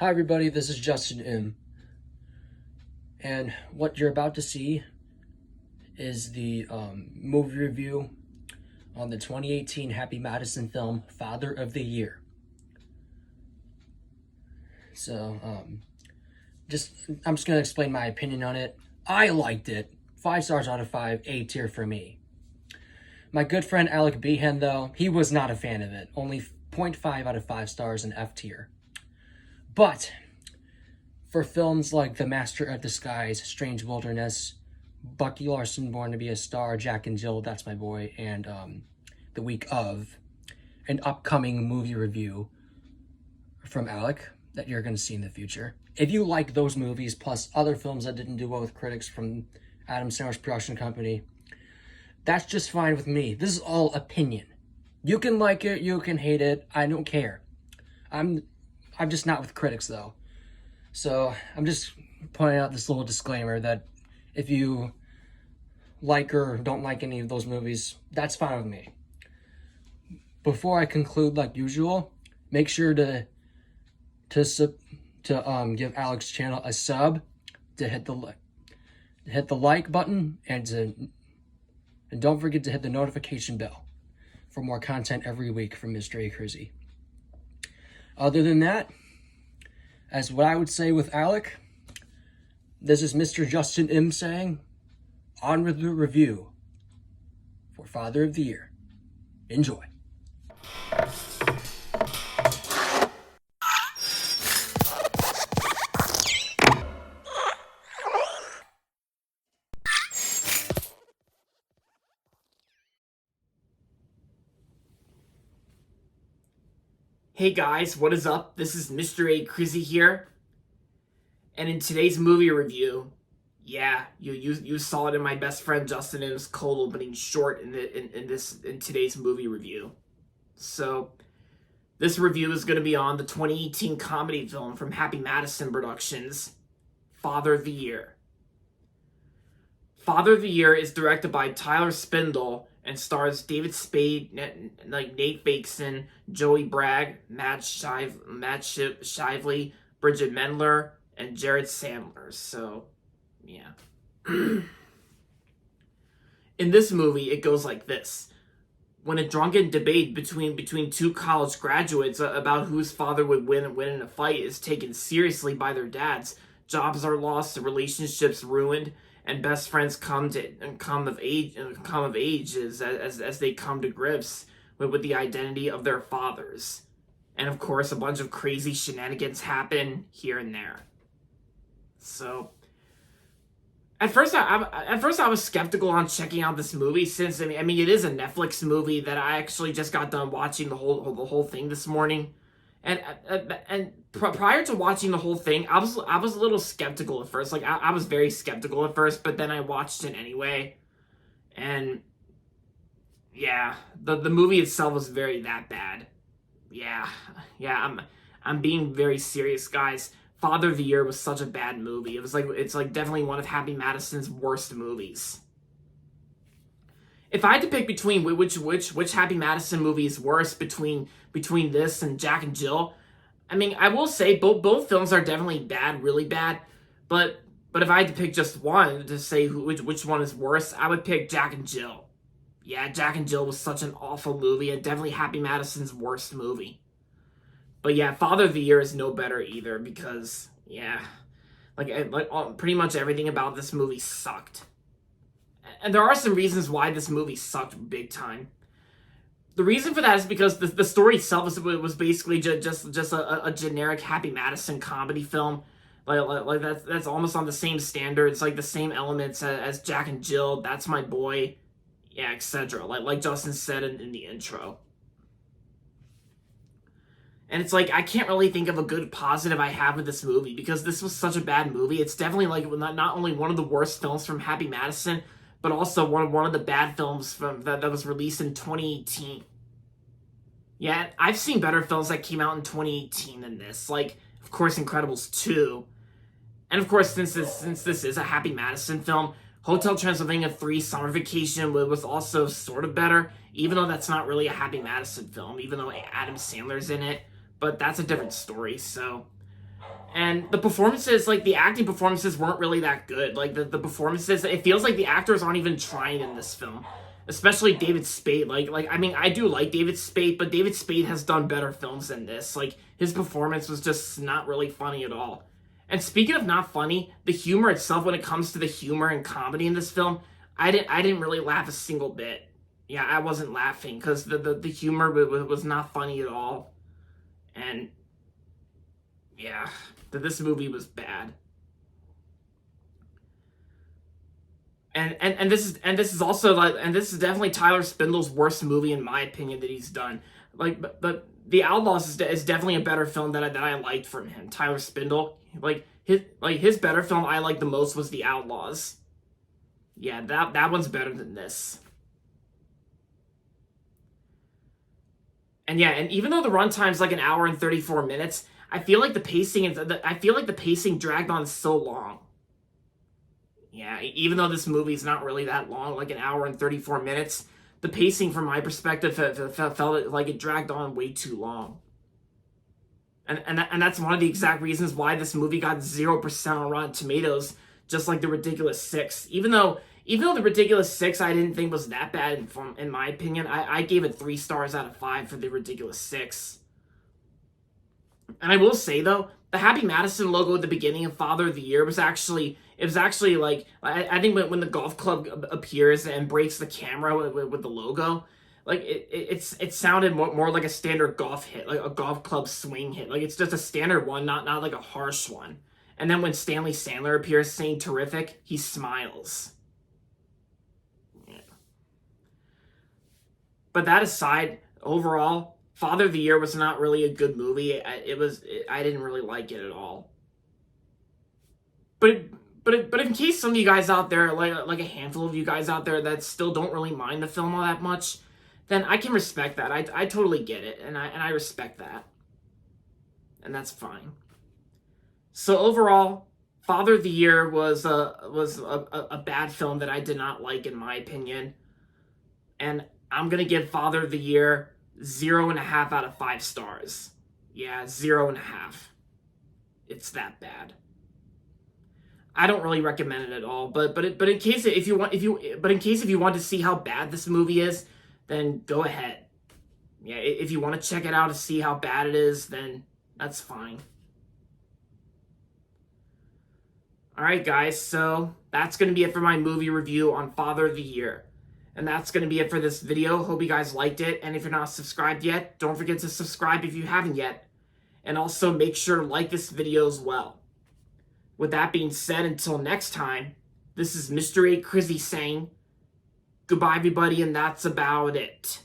Hi everybody, this is Justin M. And what you're about to see is the movie review on the 2018 Happy Madison film, Father of the Year. So, I'm just going to explain my opinion on it. I liked it. 5 stars out of 5, A tier for me. My good friend Alec Behan, though, he was not a fan of it. Only 0.5 out of 5 stars in F tier. But for films like The Master of Disguise, Strange Wilderness, Bucky Larson, Born to be a Star, Jack and Jill, that's my boy, and The Week of, an upcoming movie review from Alec that you're going to see in the future. If you like those movies, plus other films that didn't do well with critics from Adam Sandler's production company, that's just fine with me. This is all opinion. You can like it, you can hate it, I don't care. I'm just not with critics, though. So I'm just pointing out this little disclaimer that if you like or don't like any of those movies, that's fine with me. Before I conclude, like usual, make sure to give Alec's channel a sub, to hit the like button, and don't forget to hit the notification bell for more content every week from Mr. A. Crizzy. Other than that, as what I would say with Alec, this is Mr. Justin M. saying, on with the review for Father of the Year. Enjoy. Hey guys, what is up? This is Mr. A. Crizzy here. And in today's movie review, yeah, you saw it in my best friend Justin M's cold opening short in today's movie review. So this review is going to be on the 2018 comedy film from Happy Madison Productions, Father of the Year. Father of the Year is directed by Tyler Spindle and stars David Spade, Nate Bakeson, Joey Bragg, Matt Shively, Bridget Mendler, and Jared Sandler. So, yeah. In this movie, it goes like this. When a drunken debate between two college graduates about whose father would win in a fight is taken seriously by their dads, jobs are lost, relationships ruined, and best friends come of age as they come to grips with the identity of their fathers. And of course, a bunch of crazy shenanigans happen here and there. So, at first I was skeptical on checking out this movie, since I mean it is a Netflix movie that I actually just got done watching the whole thing this morning. And prior to watching the whole thing, I was a little skeptical at first. Like I was very skeptical at first, but then I watched it anyway, and yeah, the movie itself was very that bad. Yeah, I'm being very serious, guys. Father of the Year was such a bad movie. It's like definitely one of Happy Madison's worst movies. If I had to pick between which Happy Madison movie is worse between this and Jack and Jill, I mean, I will say both films are definitely bad, really bad. But if I had to pick just one to say which one is worse, I would pick Jack and Jill. Yeah, Jack and Jill was such an awful movie, and definitely Happy Madison's worst movie. But yeah, Father of the Year is no better either, because yeah, pretty much everything about this movie sucked. And there are some reasons why this movie sucked big time. The reason for that is because the story itself was basically just a generic Happy Madison comedy film. Like that's almost on the same standards, like the same elements as Jack and Jill, That's My Boy, yeah, etc. Like Justin said in the intro. And it's like, I can't really think of a good positive I have with this movie, because this was such a bad movie. It's definitely like not only one of the worst films from Happy Madison, but also one of the bad films that was released in 2018. Yeah, I've seen better films that came out in 2018 than this. Like, of course, Incredibles 2. And of course, since this is a Happy Madison film, Hotel Transylvania 3 Summer Vacation was also sort of better, even though that's not really a Happy Madison film, even though Adam Sandler's in it. But that's a different story, so And the performances, like the acting performances, weren't really that good. Like the performances, it feels like the actors aren't even trying in this film, especially David Spade. Like I mean, I do like David Spade, but David Spade has done better films than this. Like his performance was just not really funny at all. And speaking of not funny, the humor itself, when it comes to the humor and comedy in this film, I didn't really laugh a single bit. Yeah, I wasn't laughing because the humor was not funny at all. And yeah, this movie was bad. And this is also like, and this is definitely Tyler Spindle's worst movie in my opinion that he's done. Like, but The Outlaws is definitely a better film that I liked from him. Tyler Spindle, his better film I liked the most was The Outlaws. Yeah, that one's better than this. And yeah, and even though the runtime's like an hour and 34 minutes, I feel like the pacing dragged on so long. Yeah, even though this movie's not really that long, like an hour and 34 minutes, the pacing from my perspective felt like it dragged on way too long. And that's one of the exact reasons why this movie got 0% on Rotten Tomatoes, just like The Ridiculous Six. Even though The Ridiculous Six I didn't think was that bad in my opinion, I gave it 3 stars out of 5 for The Ridiculous Six. And I will say though, the Happy Madison logo at the beginning of Father of the Year was actually like, I think when the golf club appears and breaks the camera with the logo, like it sounded more like a standard golf hit, like a golf club swing hit. Like it's just a standard one, not like a harsh one. And then when Stanley Sandler appears saying terrific, he smiles. Yeah. But that aside, overall, Father of the Year was not really a good movie. I didn't really like it at all. But in case some of you guys out there, like a handful of you guys out there that still don't really mind the film all that much, then I can respect that. I totally get it, and I respect that. And that's fine. So overall, Father of the Year was a bad film that I did not like in my opinion. And I'm gonna give Father of the Year 0.5 out of 5 stars. Yeah, 0.5. It's that bad. I don't really recommend it at all, but in case if you want to see how bad this movie is, then go ahead. Yeah, if you want to check it out to see how bad it is, then that's fine. Alright guys, so that's going to be it for my movie review on Father of the Year. And that's going to be it for this video. Hope you guys liked it. And if you're not subscribed yet, don't forget to subscribe if you haven't yet. And also make sure to like this video as well. With that being said, until next time, this is Mr. A. Crizzy saying goodbye everybody, and that's about it.